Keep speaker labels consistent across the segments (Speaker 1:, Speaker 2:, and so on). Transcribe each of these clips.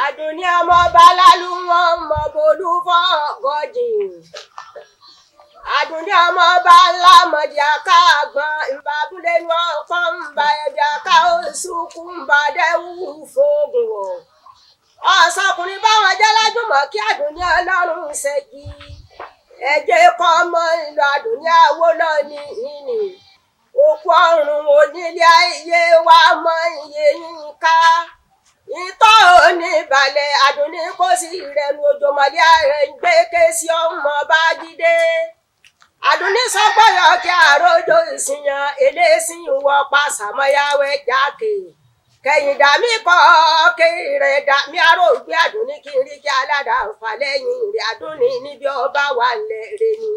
Speaker 1: Àdùnní ọmọ ọba lálùwọ̀n ọmọ bolúfọ́ gọ́jìn. Àdùnní ọmọ ọba ńlá mọ̀dí àká àgbọn ìbábúlé ní ọkàn ń ba ẹbí àká òṣùkú ń ba dẹ́wù fóògùn wọ̀. Ọ̀sọkùnrin báwọn jẹ́ lájúmọ̀ kí Àdùnní ọlọ́run ṣẹ́gi. Ẹ̀jẹ̀ kọ́ ọmọ ìlú Àdùnní Awólọ́ ní ìní. Òkú ọ̀run onílé ayé wa mọ iye yín ká. Ìtọ́ oníbalẹ̀ Àdùnní kò sí ìrẹ̀nu òjòmọ̀lé ààrẹ ń gbé ké sí ọmọ Bájídé. Àdùnní sọ gbọ́yọ̀ kí àròjò ìsìnyàn eléṣin wọ pa sàmọ́yáwẹ́ jákè. Kẹ̀yìn dàmí kọ́ kéré dàmí àrògbé Àdùnní kí n rí kí aládàá fà lẹ́yìn rẹ̀ Àdùnní níbi ọba wà lẹ́rẹ̀ ni.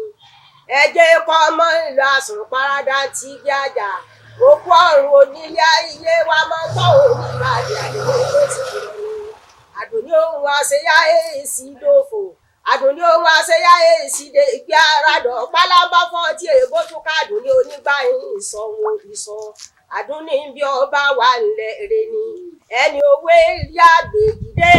Speaker 1: Ẹ̀jẹ̀ kọ́ ọmọ ìlú àsùn parada ti gbé àjà. Òkú ọ̀run onílé ayé wa máa ń tọ́ òní ìbàdí Àdùnní tó ti rẹ̀ ni. Àdùnní ohun àṣeyá èsì dòfò. Àdùnní ohun àṣeyá èsì dé ìgbé àràdọ̀ pálábá fọ́ tí èèbó tún ká Àdùnní onígbà ìsọ̀wọ̀n ìsọ̀. Àdùnní bí ọba wà lẹ́rẹ̀ ni. Ẹni owó ilé àgbèjìdé.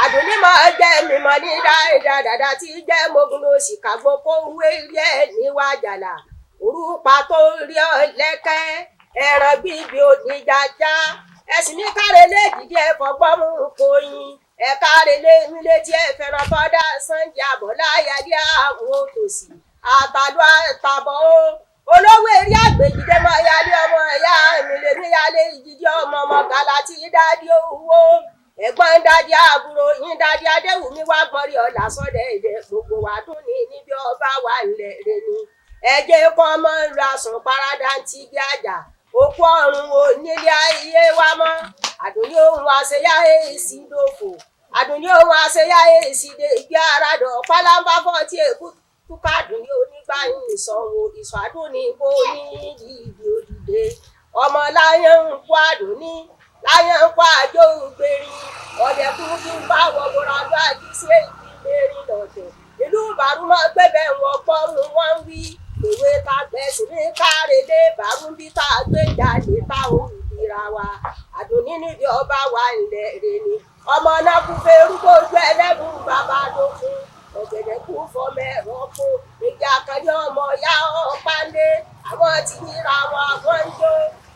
Speaker 1: Àdùnní máa jẹ́ mímọ́ ní dáadáa tí jẹ́ mogun ló sì kàgbó kó wé ilé ẹ̀ níwájàlá. Òrùpa tó rí ọlẹ́kẹ́ ẹran bíbí oníjàjá ẹ̀sìn mi kárelé dìde ẹ̀fọ́gbọ́mù kòyìn ẹ̀kárelé mi létí ẹ̀fẹ̀ràn tọ́dá Sànjí Àbọ̀láyàdé àwọn òtòṣì àtàlù àtàbọ̀ o olówó eré àgbèjìdé máa yálé ọmọ ẹ̀yà mi lè ní yálé ìjíjí ọmọ gàlá tí dádì owó ẹ̀gbọ́n dádì àbúrò yín dádì Adéwùmí wá gbọ́nrí ọ̀là sọ́dẹ̀ èdè gbogbo wa tún ní níbi ọba wà lẹ́rẹ̀ ni. Ẹ̀jẹ̀ kọ́ ọmọ ìlú àsùn parada ti gbé àjà. Òkú ọ̀run onílé ayé wa mọ́. Àdùnní ohun àṣeyá èsì dòfò. Àdùnní ohun àṣeyá èsì dé ìgbé àràdọ̀ pálábá fọ́ tí èkú túká Àdùnní onígbà ìsọ̀wọ̀ ìsọ̀ Àdùnní kò ní ìdí òdìdé. Ọmọ láyé ń kó Àdùnní láyé ń kó àjò ògbérin. Ọ̀dẹ̀ kú kí n bá wọ bọ̀rọ̀dọ̀ àjíṣe ìgbérin lọ̀tẹ̀. Ìlú Bàrúmọ̀ gbẹ̀bẹ̀ wọn gbọ́ wọn wí. Ìwé ta gbẹ̀sì ní kárelé bàrúbí tá a gbé jáde táwọn ìdíra wa. Àdùnní níbi ọba wà lẹ́rẹ̀ ni. Ọmọ náà kú ferúgbó ojú ẹlẹ́gùn bàbá ló fún. Ọ̀gẹ̀dẹ̀ kú fọmọ ẹ̀rọ kó. Ìjà kan ní ọmọ ya ọ̀pándé. Àwọn ti ríra wọn àwọn ń jó.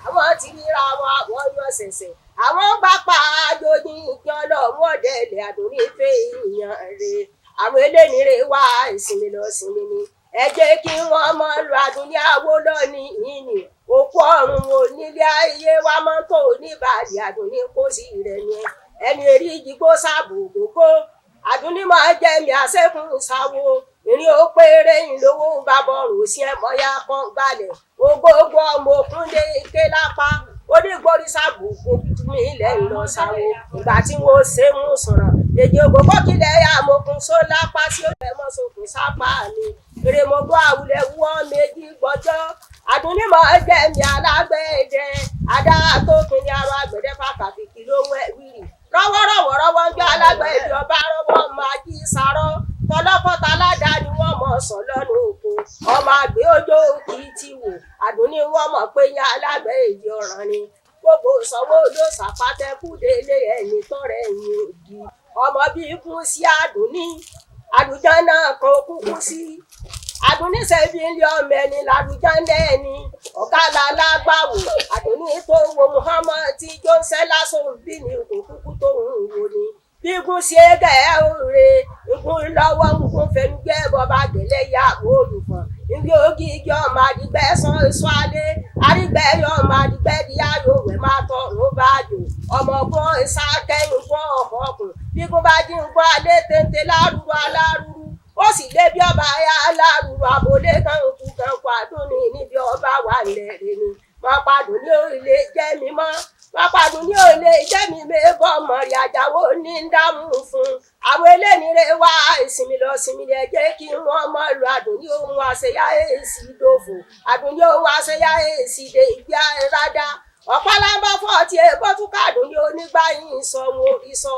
Speaker 1: Àwọn ti ríra wọn àwọn yọ ṣẹ̀ṣẹ̀. Àwọn bá pa àjòjì ìpín ọlọ́run ọ̀dẹ̀lẹ̀ Àdùnní fẹ́ ìyàn rẹ̀. Àwọn elénire wá ìsinmi lọ sinmi ni. Ẹ jẹ́ kí wọ́n mọ lu Àdùnní Awólọ́ ní ìní. Òkú ọ̀run onílé ayé wa máa ń tó oníbàdí Àdùnní kó sí rẹ̀ ni. Ẹni erí ìjìgbó sábò gbogbo. Àdùnní máa jẹ́ mi àṣẹ́kùn sáwó. Ìrìn ó péré ìlówó bàbá ọ̀rùn sí ẹ̀mọ́yá kan gbalẹ̀. Ògbógbó ọmọ òkúndé ké lápá. Onígbórí sábò gbogbo mi ilẹ̀ ń lọ sáwó. Ìgbà tí wọ́n ṣe ń sọ̀rọ̀. Èjì ògbógbó kílẹ̀ yà mọ̀kún só lápá sí ó fẹ́ mọ́ sókun sápá mi. Èrèmọ̀gbọ́ àwùlẹ̀ wọ́n méjì gbọ́jọ́. Àdùnní máa jẹ́ mi alágbẹ̀dẹ. Adá tó kìíní arọ àgbẹ̀dẹ pàtàkì kí ló wẹ̀ wírì. Rọ́wọ́rọ́wọ́rọ́wọ́ ń gbé alágbẹ̀dẹ ọba rọ́wọ́ máa jí sarọ́. Tọlọ́kọ́ta aládàá ni wọ́n mọ̀ sọ lọ́nà oko. Ọmọ àgbẹ̀ ojó kì í ti wò. Àdùnní wọ́n mọ̀ pé yín alágbẹ̀dẹ ọ̀ràn ni. Gbogbo sanwó ló sàpátẹ́kù délé ẹni tọ́rẹ̀ ẹ̀yìn òdì. Ọmọ bíi kú sí Àdùnní. Àlùján náà kan kúkú sí. Àdùnní ṣebí ilé ọmọ ẹni làlùján lẹ́ni. Ọ̀gá lálágbàwò. Àdùnní tó wo Muhammad tí Jónsẹ́ lásán bí ní òkúkú tó ń wò ni. Bí gún sí ẹgẹ òre. Igun lọ́wọ́ ń gún fẹnugbẹ́ bọ́ba gẹ̀lẹ́ yà olùfọ̀n. Ibi ògì igi ọmọ àdìgbẹ́ sán èso adé. Àdìgbẹ́ yọ ọmọ àdìgbẹ́ di ayò rẹ̀ máa tọrùn bá jò. Ọmọ gbọ́n ìsá kẹ́yìn gbọ́n ọ̀kọ̀ọ̀kùn. Bí gún bá dín gbọ́n alẹ́ téńté lárúurú alárúurú. Ó sì lé bí ọba ya alárúurú àbólé kan kú Àdùnní níbi ọba wà lẹ́rẹ̀ ni. Wọ́n padùn ní òrìlé jẹ́ mi mọ́. Wọ́n padùn ní òrìlé jẹ́ mi mébọ̀ mọ̀rì àjàwó ní ń dámú fún. Àwọn elénire wá ìsinmi lọ sinmi lẹ jẹ́ kí wọ́n mọ̀ lu Àdùnní ohun àṣeyá èsì dòfò. Àdùnní ohun àṣeyá èsì dé ìgbé àràdá. Ọ̀pálábá fọ́ ti èbó tún ká Àdùnní onígbà yìí sọ wọn ìsọ.